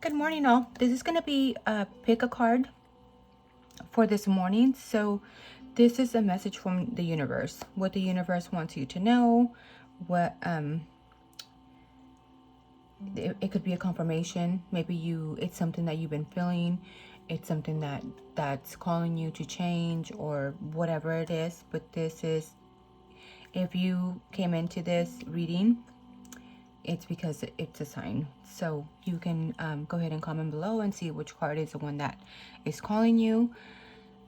Good morning, all. This is going to be pick a card for this morning. So this is a message from the universe, what the universe wants you to know, what it could be a confirmation. Maybe it's something that you've been feeling, it's something that's calling you to change, or whatever it is. But this is, if you came into this reading, it's because it's a sign. So you can go ahead and comment below and see which card is the one that is calling you.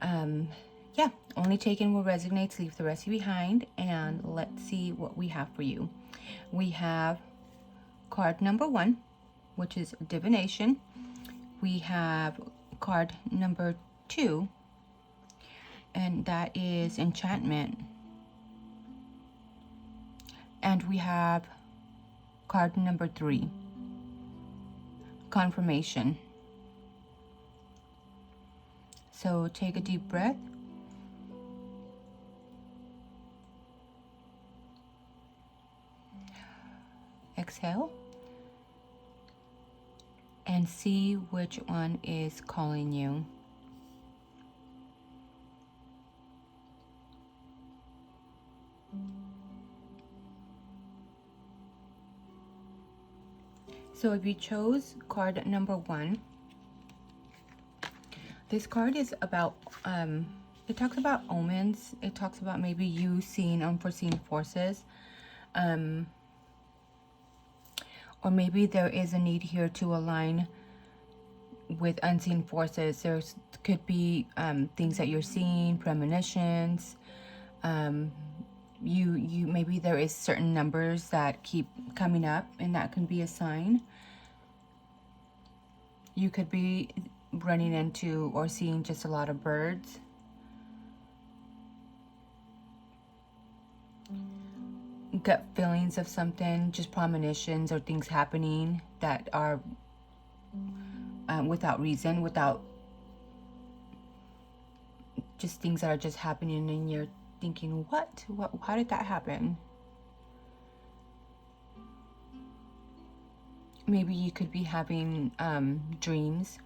Yeah, only taken what resonates, leave the rest behind. And let's see what we have for you. We have card number 1, which is divination. We have card number 2, and that is enchantment. And we have card number 3, confirmation. So take a deep breath. Exhale. And see which one is calling you. So if you chose card number 1, this card is about, it talks about omens. It talks about maybe you seeing unforeseen forces. Or maybe there is a need here to align with unseen forces. Could be things that you're seeing, premonitions. You maybe there is certain numbers that keep coming up, and that can be a sign. You could be running into or seeing just a lot of birds. Gut feelings of something, just premonitions or things happening that are without reason, without, just things that are just happening and you're thinking, what, how did that happen? Maybe you could be having dreams.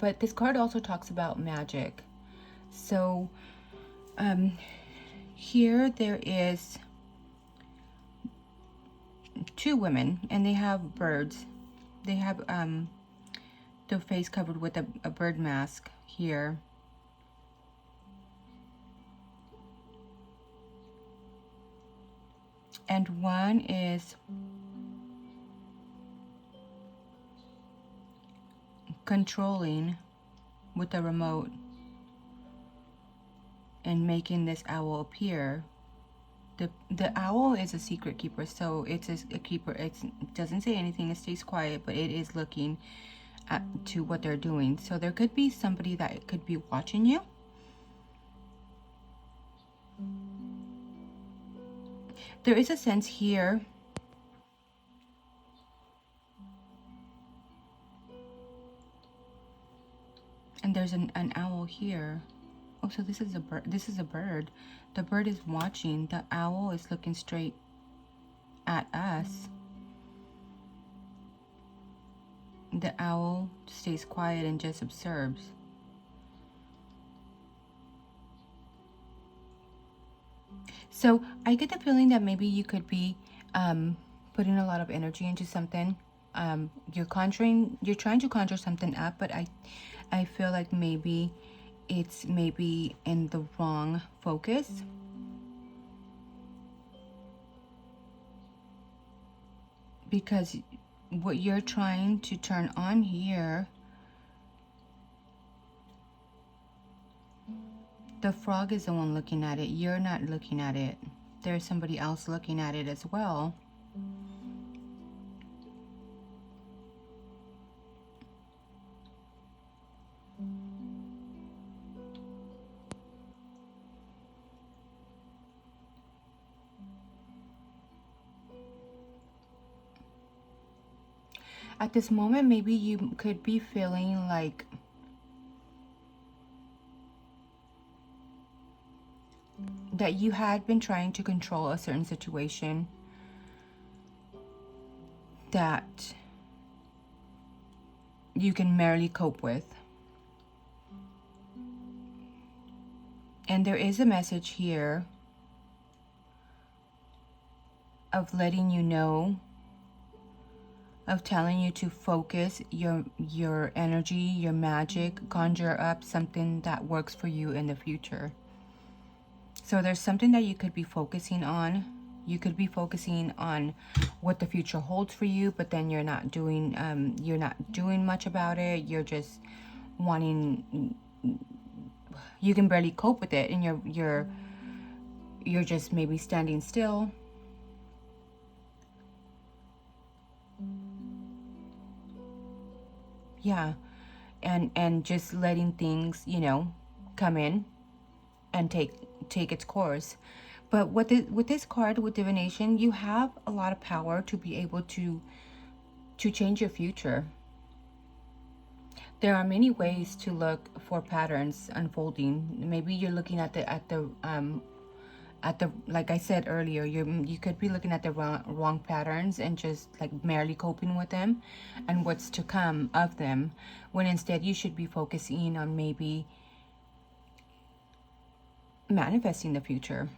But this card also talks about magic. So here there is 2 women, and they have birds. They have their face covered with a bird mask here. And one is controlling with the remote and making this owl appear. The owl is a secret keeper, so it's a keeper. It doesn't say anything, it stays quiet, but it is looking to what they're doing. So there could be somebody that could be watching you. There is a sense here and there's an owl here. Oh, so this is a bird. This is a bird. The bird is watching. The owl is looking straight at us. The owl stays quiet and just observes. So I get the feeling that maybe you could be putting a lot of energy into something. You're trying to conjure something up, but I feel like maybe it's in the wrong focus. Because what you're trying to turn on here, the frog is the one looking at it. You're not looking at it. There's somebody else looking at it as well. At this moment, maybe you could be feeling like that you had been trying to control a certain situation, that you can merely cope with. And there is a message here of letting you know, of telling you to focus your energy, your magic, conjure up something that works for you in the future. So there's something that you could be focusing on. You could be focusing on what the future holds for you, but then you're not doing much about it. You're just wanting, you can barely cope with it, and you're just maybe standing still. Yeah, and just letting things, you know, come in and take its course. But with this card, with divination, you have a lot of power to be able to change your future. There are many ways to look for patterns unfolding. Maybe you're looking at the like I said earlier, you could be looking at the wrong patterns and just like merely coping with them and what's to come of them, when instead you should be focusing on maybe manifesting the future.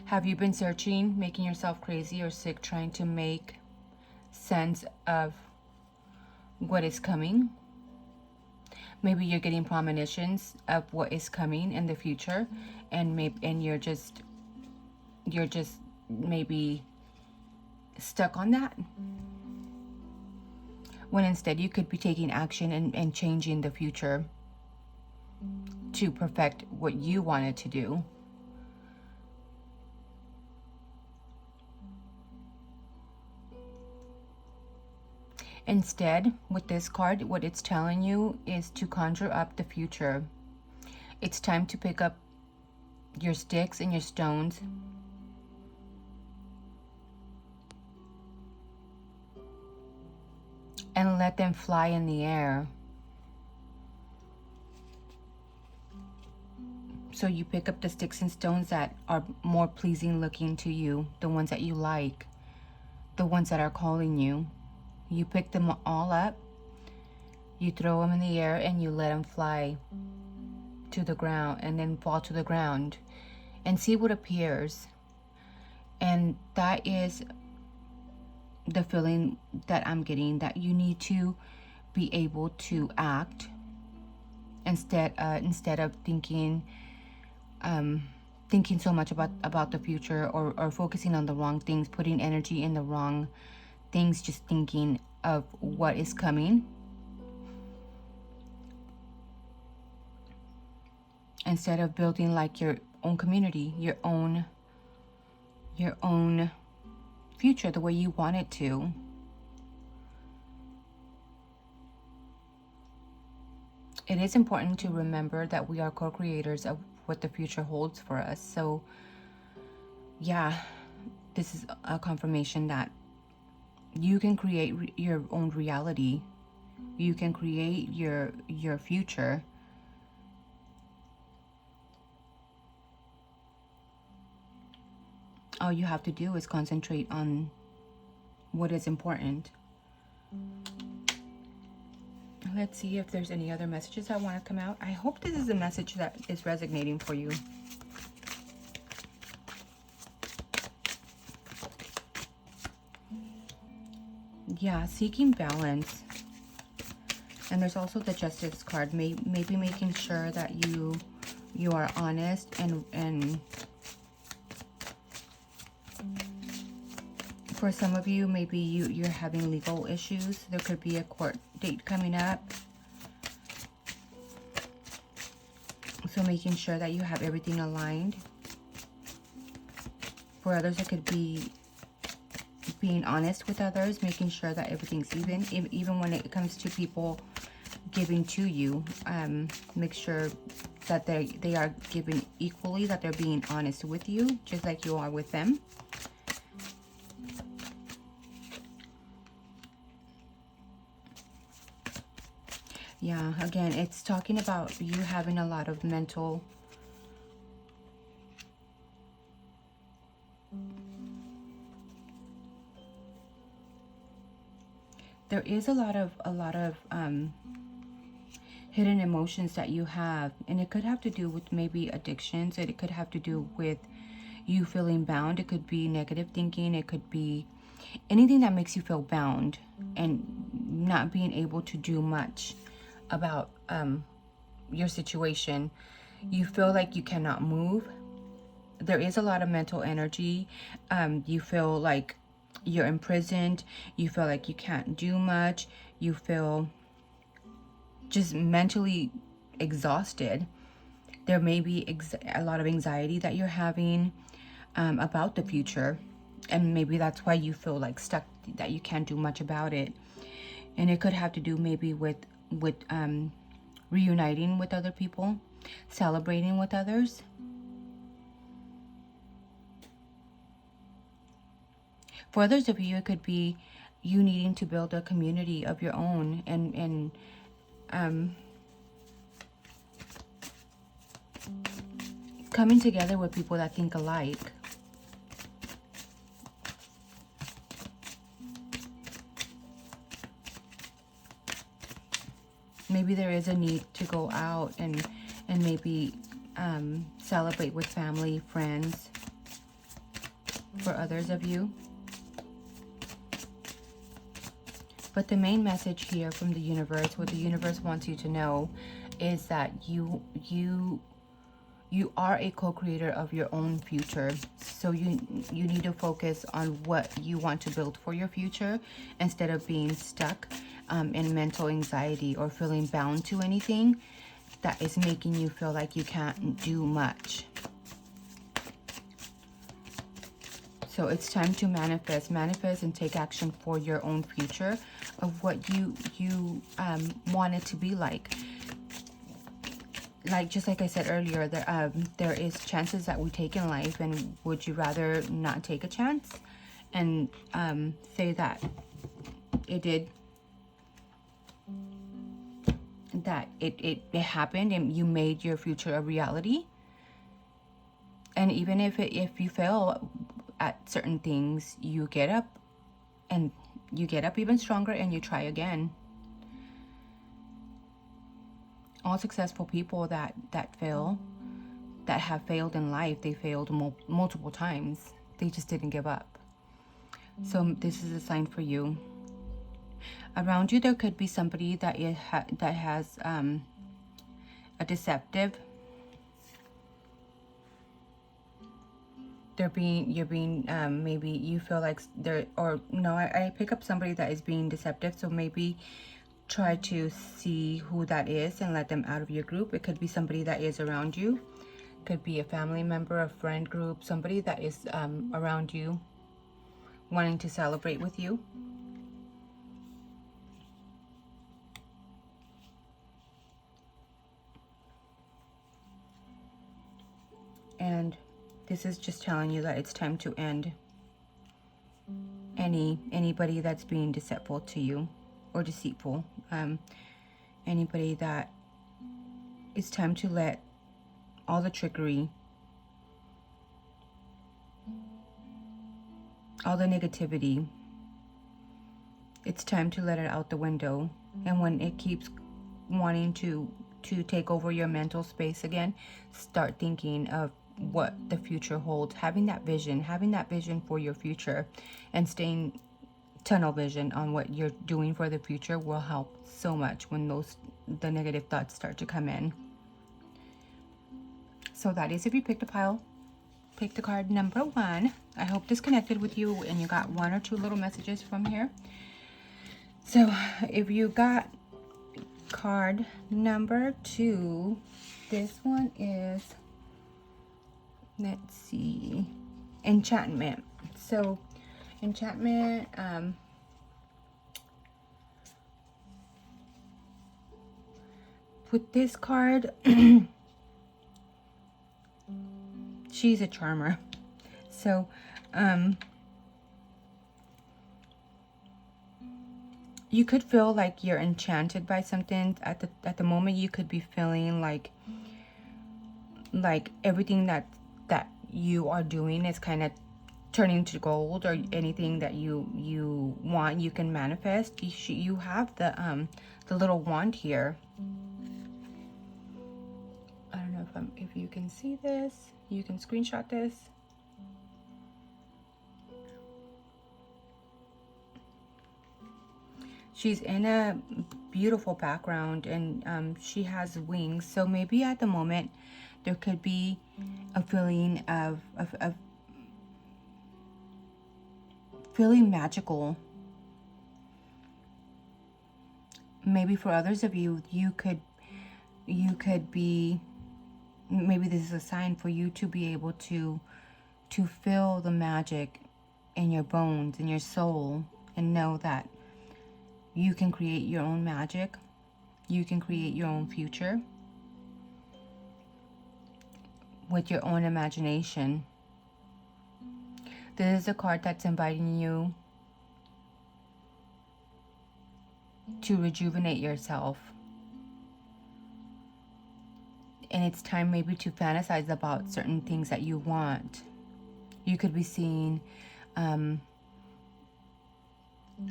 Have you been searching, making yourself crazy or sick, trying to make sense of what is coming? Maybe you're getting premonitions of what is coming in the future, and you're just maybe stuck on that, when instead you could be taking action and changing the future to perfect what you wanted to do. Instead, with this card, what it's telling you is to conjure up the future. It's time to pick up your sticks and your stones and let them fly in the air. So you pick up the sticks and stones that are more pleasing looking to you, the ones that you like, the ones that are calling you. You pick them all up, you throw them in the air, and you let them fly to the ground and then fall to the ground and see what appears. And that is the feeling that I'm getting, that you need to be able to act instead of thinking so much about the future, or focusing on the wrong things, putting energy in the wrong things, just thinking of what is coming instead of building like your own community, your own future the way you want it to. It is important to remember that we are co-creators of what the future holds for us. So yeah, this is a confirmation that you can create your own reality. You can create your future. All you have to do is concentrate on what is important. Let's see if there's any other messages that want to come out. I hope this is a message that is resonating for you. Yeah, seeking balance. And there's also the Justice card. Maybe making sure that you are honest and for some of you, maybe you're having legal issues. There could be a court date coming up. So making sure that you have everything aligned. For others, it could be being honest with others, making sure that everything's even when it comes to people giving to you. Make sure that they are giving equally, that they're being honest with you, just like you are with them. Yeah, again, it's talking about you having a lot of mental There is a lot of hidden emotions that you have, and it could have to do with maybe addictions, and it could have to do with you feeling bound. It could be negative thinking. It could be anything that makes you feel bound and not being able to do much about your situation. You feel like you cannot move. There is a lot of mental energy. You feel like you're imprisoned. You feel like you can't do much. You feel just mentally exhausted. There may be a lot of anxiety that you're having about the future, and maybe that's why you feel like stuck, that you can't do much about it. And it could have to do maybe with reuniting with other people, celebrating with others. For others of you, it could be you needing to build a community of your own, and coming together with people that think alike. Maybe there is a need to go out and maybe celebrate with family, friends, for others of you. But the main message here from the universe, what the universe wants you to know, is that you are a co-creator of your own future. So you need to focus on what you want to build for your future, instead of being stuck in mental anxiety or feeling bound to anything that is making you feel like you can't do much. So it's time to manifest and take action for your own future of what you want it to be like. Like, just like I said earlier, there is chances that we take in life, and would you rather not take a chance and say that it happened and you made your future a reality? And even if you fail at certain things, you get up, and you get up even stronger, and you try again. All successful people that have failed in life, they failed multiple times. They just didn't give up. So this is a sign for you. Around you, there could be somebody that has a deceptive. Maybe you feel like I pick up somebody that is being deceptive. So maybe try to see who that is and let them out of your group. It could be somebody that is around you. Could be a family member, a friend group, somebody that is around you, wanting to celebrate with you. And this is just telling you that it's time to end anybody that's being deceitful to you, or deceitful. Anybody that it's time to let all the trickery, all the negativity, it's time to let it out the window. And when it keeps wanting to take over your mental space again, start thinking of what the future holds. Having that vision for your future, and staying tunnel vision on what you're doing for the future will help so much when the negative thoughts start to come in. So that is if you picked the card number 1. I hope this connected with you and you got 1 or 2 little messages from here. So if you got card number 2, this one is, let's see, enchantment. So enchantment, with this card, she's a charmer. So you could feel like you're enchanted by something at the moment. You could be feeling like everything that you are doing is kind of turning to gold, or anything that you want, you can manifest. You have the little wand here. I don't know if you can see this. You can screenshot this. She's in a beautiful background, and she has wings. So maybe at the moment there could be a feeling of feeling magical. Maybe for others of you, you could be, maybe this is a sign for you to be able to feel the magic in your bones, in your soul, and know that you can create your own magic. You can create your own future with your own imagination. This is a card that's inviting you to rejuvenate yourself. And it's time maybe to fantasize about certain things that you want. You could be seeing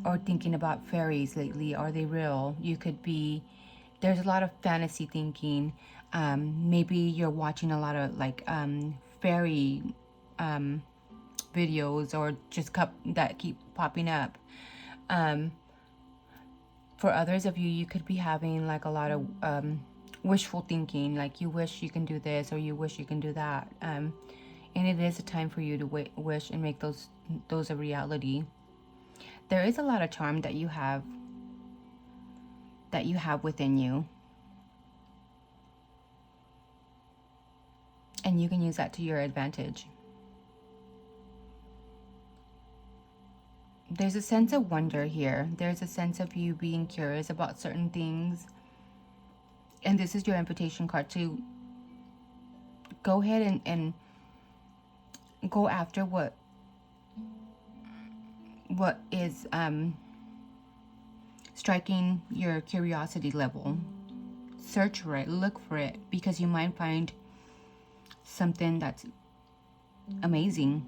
or thinking about fairies lately. Are they real? You could be, there's a lot of fantasy thinking. Maybe you're watching a lot of like fairy videos, or just that keep popping up. For others of you, you could be having like a lot of wishful thinking, like you wish you can do this, or you wish you can do that. And it is a time for you to wish and make those a reality. There is a lot of charm that you have within you, and you can use that to your advantage. There's a sense of wonder here. There's a sense of you being curious about certain things. And this is your invitation card to go ahead and go after what is striking your curiosity level. Search for it, look for it, because you might find something that's amazing.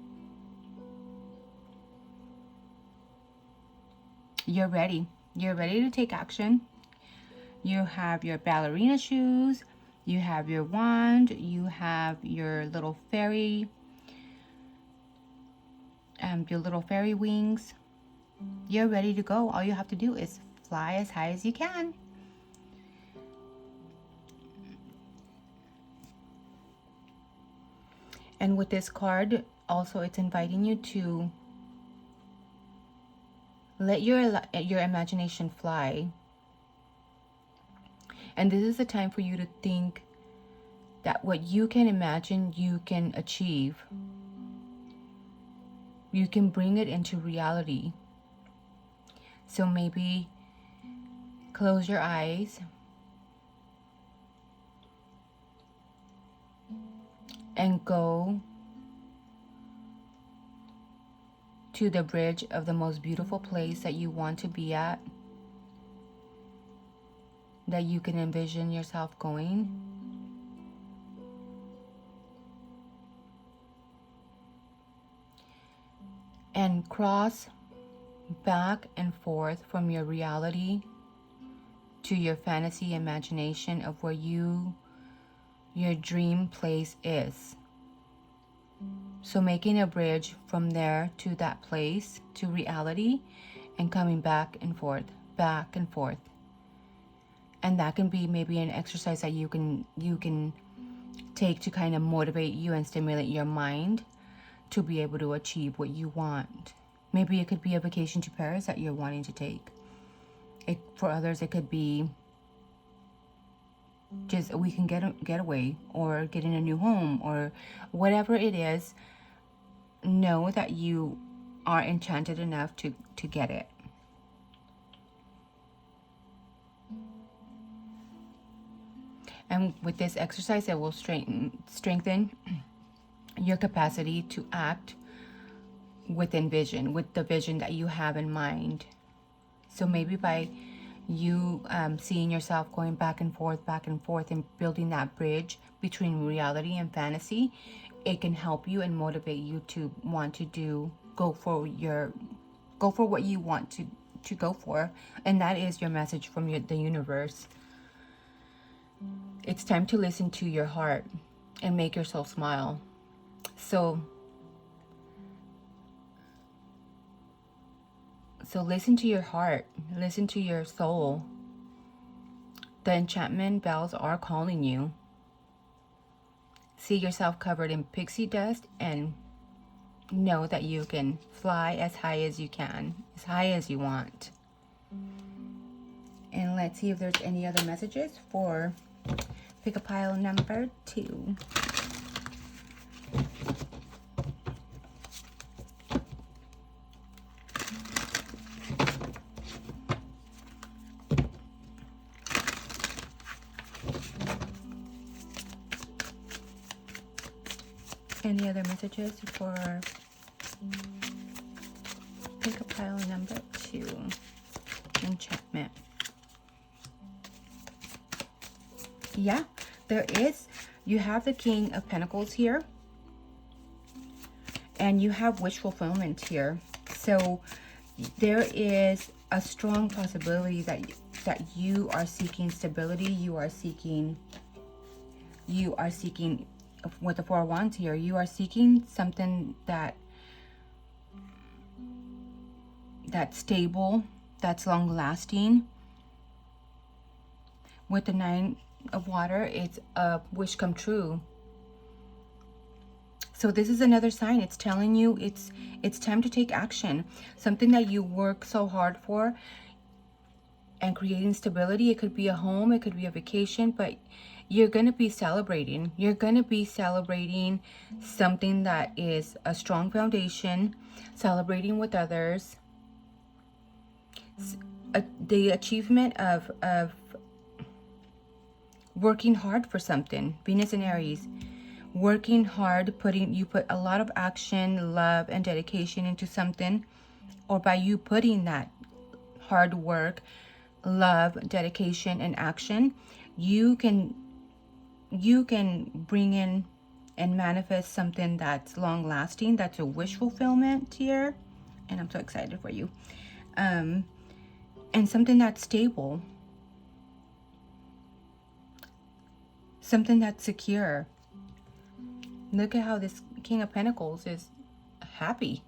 You're ready. You're ready to take action. You have your ballerina shoes. You have your wand. You have your little fairy, wings. You're ready to go. All you have to do is fly as high as you can. And with this card, also, it's inviting you to let your imagination fly. And this is the time for you to think that what you can imagine, you can achieve. You can bring it into reality. So maybe close your eyes and go to the bridge of the most beautiful place that you want to be at, that you can envision yourself going. And cross back and forth from your reality to your fantasy imagination of where your dream place is. So making a bridge from there to that place, to reality, and coming back and forth, back and forth. And that can be maybe an exercise that you can take to kind of motivate you and stimulate your mind to be able to achieve what you want. Maybe it could be a vacation to Paris that you're wanting to take. For others, it could be just a weekend getaway, or getting a new home, or whatever it is. Know that you are enchanted enough to get it. And with this exercise, it will strengthen your capacity to act with the vision that you have in mind. So maybe by you seeing yourself going back and forth, and building that bridge between reality and fantasy, it can help you and motivate you to want to go for what you want to go for. And that is your message from the universe. It's time to listen to your heart and make yourself smile. So listen to your heart, listen to your soul. The enchantment bells are calling you. See yourself covered in pixie dust and know that you can fly as high as you can, as high as you want. And let's see if there's any other messages for pick a pile number 2. Any other messages for pick a pile number 2? Enchantment. Yeah, there is. You have the King of Pentacles here. And you have wish fulfillment here. So there is a strong possibility that you are seeking stability. You are seeking with the 4 of Wands here, you are seeking something that's stable, that's long lasting. With the 9 of Water, it's a wish come true. So this is another sign. It's telling you it's time to take action. Something that you work so hard for and creating stability. It could be a home, it could be a vacation, but you're going to be celebrating. You're going to be celebrating something that is a strong foundation, celebrating with others. The achievement of working hard for something. Venus and Aries. Working hard, you put a lot of action, love, and dedication into something. Or by you putting that hard work, love, dedication, and action, you can bring in and manifest something that's long lasting. That's a wish fulfillment here. And I'm so excited for you. And something that's stable. Something that's secure. Look at how this King of Pentacles is happy.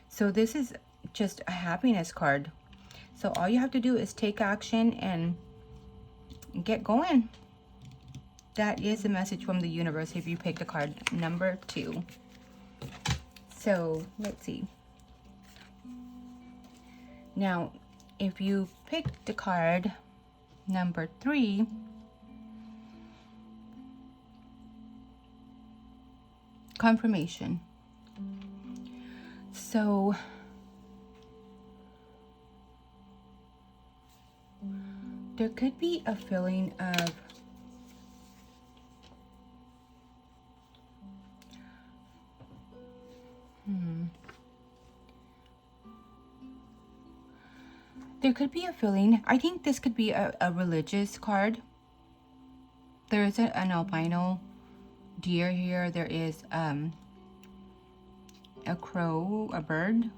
So this is just a happiness card. So all you have to do is take action and get going. That is the message from the universe if you picked the card number 2. So let's see. Now, if you picked the card number 3, confirmation. So there could be a feeling of there could be a feeling. I think this could be a religious card. There is an albino deer here. There is a crow, a bird.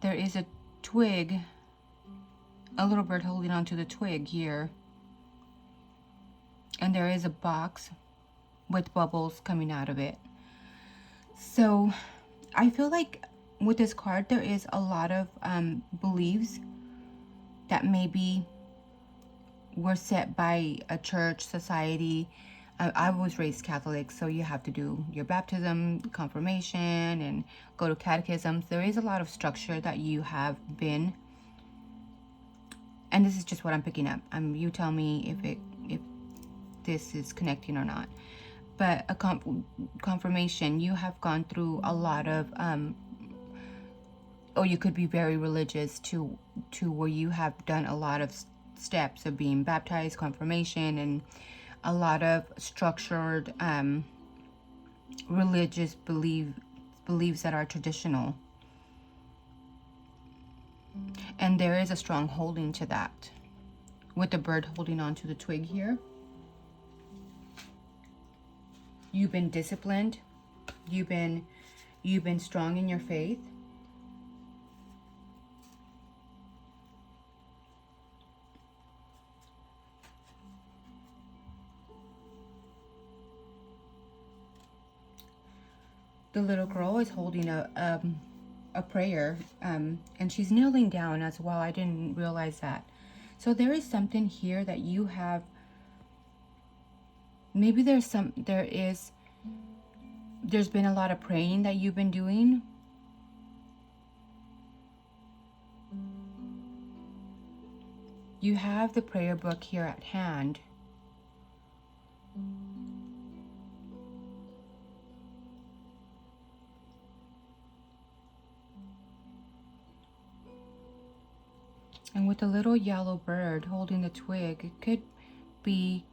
There is a twig, a little bird holding onto the twig here. And there is a box with bubbles coming out of it. So I feel like with this card, there is a lot of beliefs that maybe were set by a church, society. I was raised Catholic, so you have to do your baptism, confirmation, and go to catechisms. There is a lot of structure that you have been, and this is just what I'm picking up. You tell me if this is connecting or not. But a confirmation, you have gone through a lot of, or you could be very religious to where you have done a lot of steps of being baptized, confirmation, and a lot of structured religious beliefs that are traditional. And there is a strong holding to that, with the bird holding on to the twig here. You've been disciplined. You've been strong in your faith. The little girl is holding a prayer, and she's kneeling down as well. I didn't realize that. So there is something here that you have. Maybe there's been a lot of praying that you've been doing. You have the prayer book here at hand. And with the little yellow bird holding the twig, it could be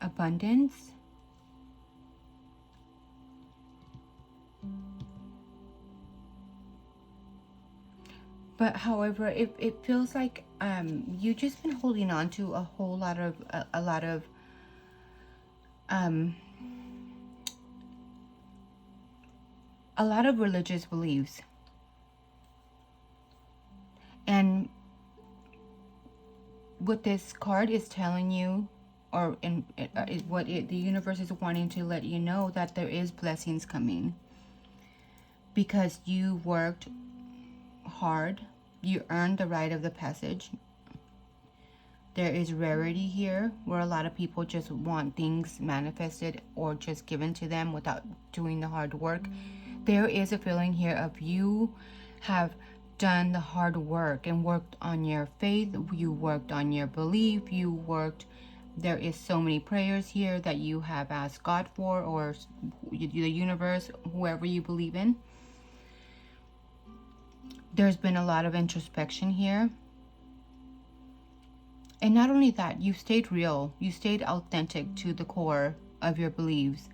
abundance. But however, it feels like you've just been holding on to a whole lot of a lot of religious beliefs. And what this card is telling you, or the universe is wanting to let you know, that there is blessings coming. Because you worked hard, you earned the rite of the passage. There is rarity here, where a lot of people just want things manifested or just given to them without doing the hard work. There is a feeling here of you have done the hard work and worked on your faith. You worked on your belief. There is so many prayers here that you have asked God for, or the universe, whoever you believe in. There's been a lot of introspection here. And not only that, you stayed real. You stayed authentic to the core of your beliefs.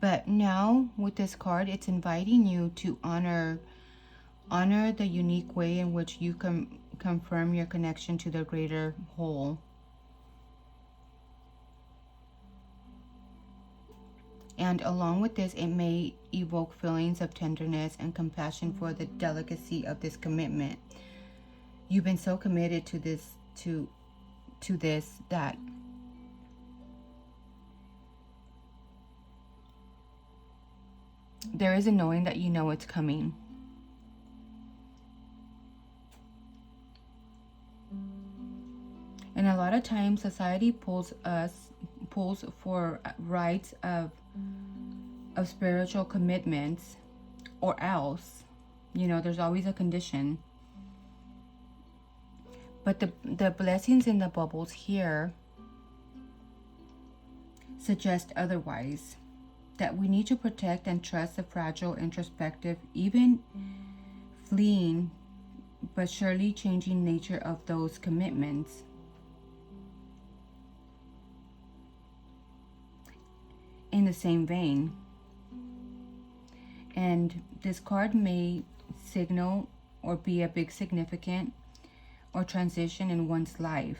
But now with this card, it's inviting you to honor the unique way in which you can confirm your connection to the greater whole. And along with this, it may evoke feelings of tenderness and compassion for the delicacy of this commitment. You've been so committed to this, to this, that there is a knowing that you know it's coming. And a lot of times society pulls for rights of spiritual commitments, or else, there's always a condition. But the blessings in the bubbles here suggest otherwise. That we need to protect and trust the fragile, introspective, even fleeing but surely changing nature of those commitments. In the same vein, and this card may signal or be a big significant or transition in one's life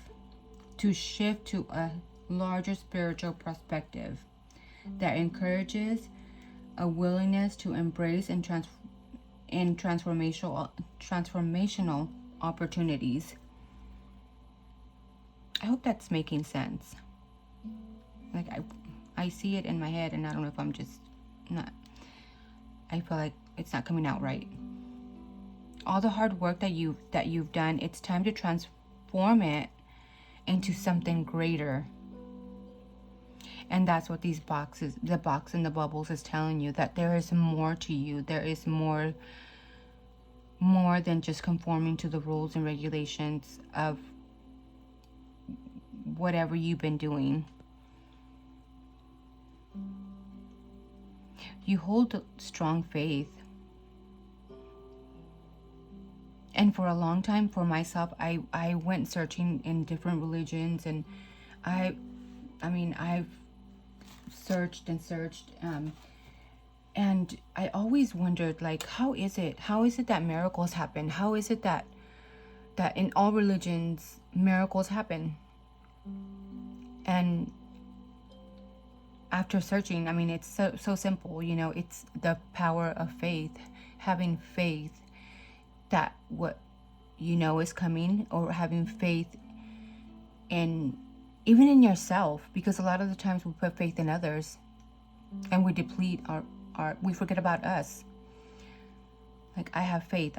to shift to a larger spiritual perspective that encourages a willingness to embrace and transformational opportunities. I hope that's making sense. Like I see it in my head, and I don't know if I'm just not, I feel like it's not coming out right. All the hard work that you've done, it's time to transform it into something greater. And that's what these boxes, the box and the bubbles, is telling you, that there is more to you. There is more than just conforming to the rules and regulations of whatever you've been doing. You hold strong faith. And for a long time, for myself, I went searching in different religions, and I've searched and searched, and I always wondered, like, how is it that miracles happen? How is it that in all religions miracles happen? And after searching, I mean, it's so simple, you know. It's the power of faith, having faith that what you know is coming, or having faith in, even in yourself, because a lot of the times we put faith in others and we deplete we forget about us. Like, I have faith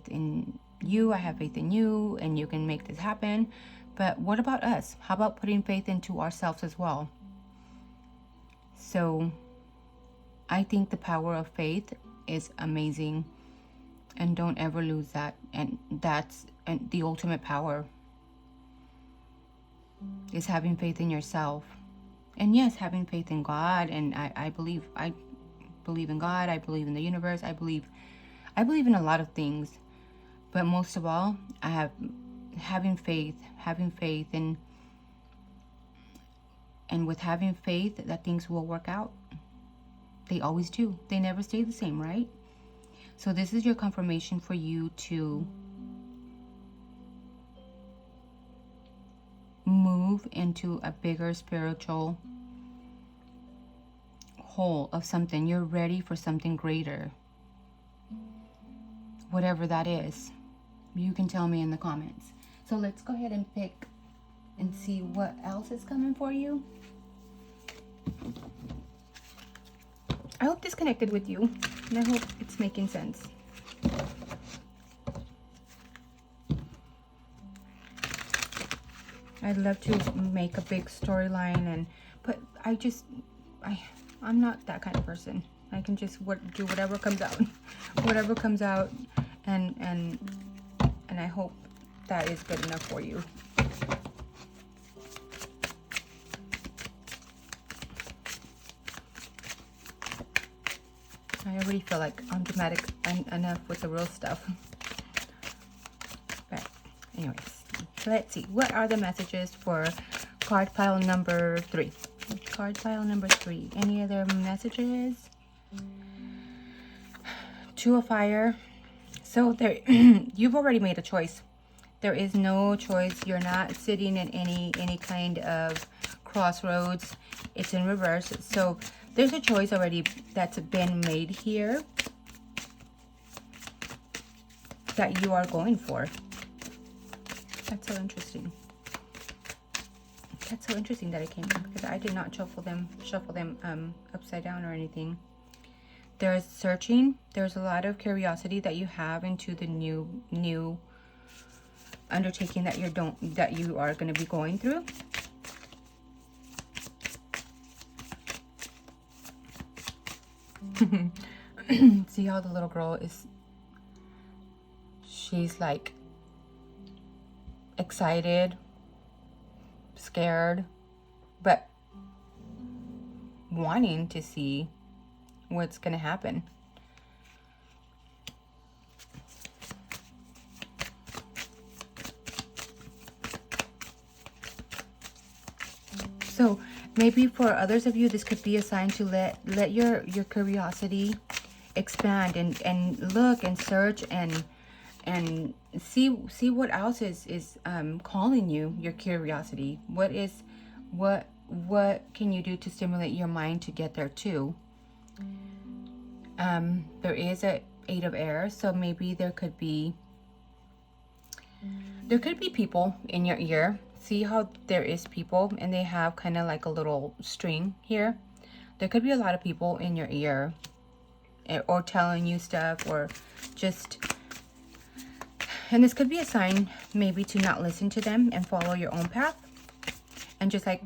in you, I have faith in you, and you can make this happen. But what about us? How about putting faith into ourselves as well? So I think the power of faith is amazing, and don't ever lose that. And that's the ultimate power, is having faith in yourself. And yes, having faith in God. And I believe in God. I believe in the universe. I believe in a lot of things. But most of all, having faith, and with having faith that things will work out. They always do. They never stay the same, right? So this is your confirmation for you to move into a bigger spiritual whole of something. You're ready for something greater. Whatever that is, you can tell me in the comments. So let's go ahead and pick and see what else is coming for you. I hope this connected with you, and I hope it's making sense. I'd love to make a big storyline, but I'm not that kind of person. I can just do whatever comes out, and I hope that is good enough for you. I already feel like I'm dramatic enough with the real stuff. But anyways, let's see. What are the messages for card pile number 3? Card pile number 3. Any other messages? 2 of fire. So there, you've already made a choice. There is no choice. You're not sitting in any kind of crossroads. It's in reverse. So there's a choice already that's been made here that you are going for. That's so interesting. That's so interesting that it came in, because I did not shuffle them upside down or anything. There's searching. There's a lot of curiosity that you have into the new undertaking that you are going to be going through. See how the little girl is, she's like excited, scared, but wanting to see what's going to happen. So maybe for others of you, this could be a sign to let your curiosity expand and look and search and see what else is calling you, your curiosity. What can you do to stimulate your mind to get there too? There is a 8 of air, so maybe there could be people in your ear. See how there is people and they have kind of like a little string here? There could be a lot of people in your ear, or telling you stuff, or just, and this could be a sign maybe to not listen to them and follow your own path. And just like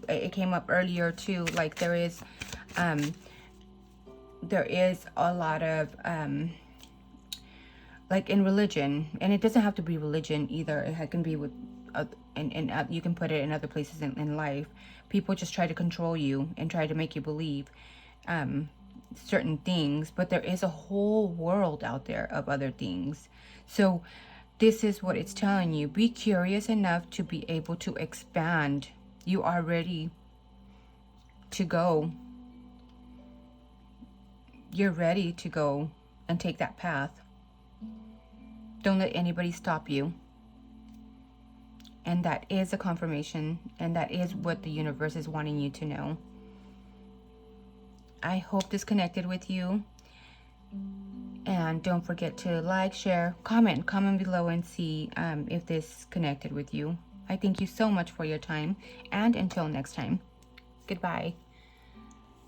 it came up earlier too, like there is a lot of like in religion, and it doesn't have to be religion either. It can be with and you can put it in other places in life. People just try to control you and try to make you believe certain things, but there is a whole world out there of other things. So this is what it's telling you. Be curious enough to be able to expand. You are ready to go. You're ready to go and take that path. Don't let anybody stop you. And that is a confirmation, and that is what the universe is wanting you to know. I hope this connected with you. And don't forget to like, share, comment below and see if this connected with you. I thank you so much for your time, and until next time, goodbye.